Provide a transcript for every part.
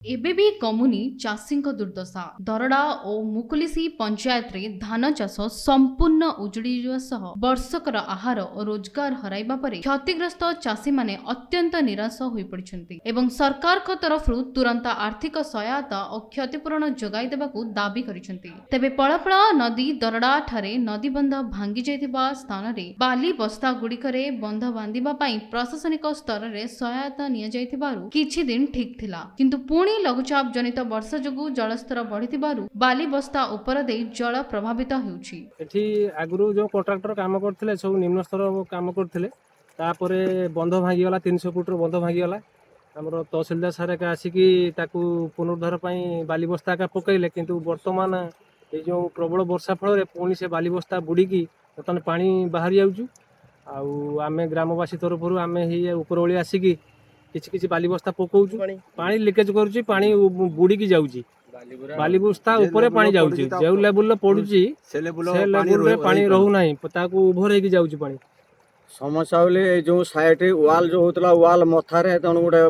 ଏବେ ବି କମୁନି ଚାଷୀଙ୍କ ଦୁର୍ଦ୍ଦଶା। ଦରଡ଼ା ଓ ମୁକୁଲିସି ପଞ୍ଚାୟତରେ ଧାନ ଚାଷ ସମ୍ପୂର୍ଣ୍ଣ ଉଜୁଡ଼ି ଯିବା ସହ ବର୍ଷକର ଆହାର ଓ ରୋଜଗାର ହରାଇବା ପରେ କ୍ଷତିଗ୍ରସ୍ତ ଚାଷୀମାନେ ଅତ୍ୟନ୍ତ ନିରାଶ ହୋଇପଡ଼ିଛନ୍ତି ଏବଂ ସରକାରଙ୍କ ତରଫରୁ ତୁରନ୍ତ ଆର୍ଥିକ ସହାୟତା ଓ କ୍ଷତିପୂରଣ ଯୋଗାଇ ଦେବାକୁ ଦାବି କରିଛନ୍ତି। ତେବେ ପଳପଳ ନଦୀ ଦରଡ଼ା ଠାରେ ନଦୀବନ୍ଧ ଭାଙ୍ଗି ଯାଇଥିବା ସ୍ଥାନରେ ବାଲି ବସ୍ତା ଗୁଡ଼ିକରେ ବନ୍ଧ ବାନ୍ଧିବା ପାଇଁ ପ୍ରଶାସନିକ ସ୍ତରରେ ସହାୟତା ନିଆଯାଇଥିବାରୁ କିଛି ଦିନ ଠିକ୍ ଥିଲା, କିନ୍ତୁ ପୁଣି ଲଘୁଚାପ ଜନିତ ବର୍ଷା ଯୋଗୁଁ ଜଳସ୍ତର ବଢିଥିବାରୁ ବାଲି ବସ୍ତା ଉପର ଦେଇ ଜଳ ପ୍ରଭାବିତ ହେଉଛି। ଏଠି ଆଗରୁ ଯେଉଁ କଣ୍ଟ୍ରାକ୍ଟର କାମ କରୁଥିଲେ ସବୁ ନିମ୍ନ ସ୍ତର କାମ କରୁଥିଲେ, ତାପରେ ବନ୍ଧ ଭାଙ୍ଗିଗଲା, 300 ଫୁଟର ବନ୍ଧ ଭାଙ୍ଗିଗଲା। ଆମର ତହସିଲଦାର ସାର୍ ଏକା ଆସିକି ତାକୁ ପୁନରୁଦ୍ଧାର ପାଇଁ ବାଲି ବସ୍ତା ଏକା ପକାଇଲେ, କିନ୍ତୁ ବର୍ତ୍ତମାନ ଏଇ ଯେଉଁ ପ୍ରବଳ ବର୍ଷା ଫଳରେ ପୁଣି ସେ ବାଲି ବସ୍ତା ବୁଡ଼ିକି ବର୍ତ୍ତମାନ ପାଣି ବାହାରି ଯାଉଛୁ। ଆଉ ଆମେ ଗ୍ରାମବାସୀ ତରଫରୁ ଆମେ ଏଇ ଉପରଓଳି ଆସିକି କିଛି ବାଲି ବସ୍ତା ପକାଉଛୁ। ପାଣି ଲିକେଜ କରୁଛି, ପାଣି ବୁଡ଼ିକି ଯାଉଛି, ବାଲି ବସ୍ତା ଉପରେ ପାଣି ଯାଉଛି। ଯେଉଁ ଲେବୁଲରେ ପଡୁଛି ସେ ଲେବୁଲରେ ପାଣି ରହୁନାହିଁ, ତାକୁ ଓଭର ହେଇକି ଯାଉଛି ପାଣି। ସମସ୍ୟା ବୋଲି ଏଇ ଯେଉଁ ସାଇଟ୍ ୱାଲ୍ ଯେଉଁ ହେଉଥିଲା, ୱାଲ୍ ମଥାରେ ତେଣୁ ଗୋଟେ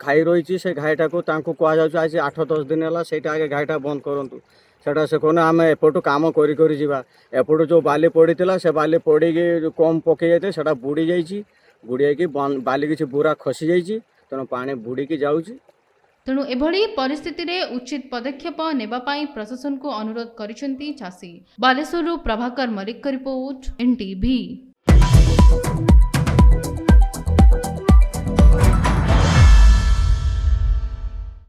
ଘାଇ ରହିଛି। ସେ ଘାଇଟାକୁ ତାଙ୍କୁ କୁହାଯାଉଛି ଆଜି 8-10 ଦିନ ହେଲା ସେଇଟା ଆଗେ ଘାଇଟା ବନ୍ଦ କରନ୍ତୁ। ସେଟା ସେ କହୁନେ ଆମେ ଏପଟୁ କାମ କରି ଯିବା। ଏପଟୁ ଯେଉଁ ବାଲି ପଡ଼ିଥିଲା ସେ ବାଲି ପଡ଼ିକି କମ୍ ପକେଇ ଯାଇଥିଲେ, ସେଟା ବୁଡ଼ି ଯାଇଛି। ବୁଡ଼ି ଯାଇକି ବାଲି କିଛି ବୁରା ଖସି ଯାଇଛି, ତେଣୁ ପାଣି ବୁଡ଼ିକି ଯାଉଛି। ତେଣୁ ଏଭଳି ପରିସ୍ଥିତିରେ ଉଚିତ ପଦକ୍ଷେପ ନେବା ପାଇଁ ପ୍ରଶାସନକୁ ଅନୁରୋଧ କରିଛନ୍ତି ଚାଷୀ। ବାଲେଶ୍ୱରରୁ ପ୍ରଭାକର ମଲ୍ଲିକଙ୍କ ରିପୋର୍ଟ, NTV।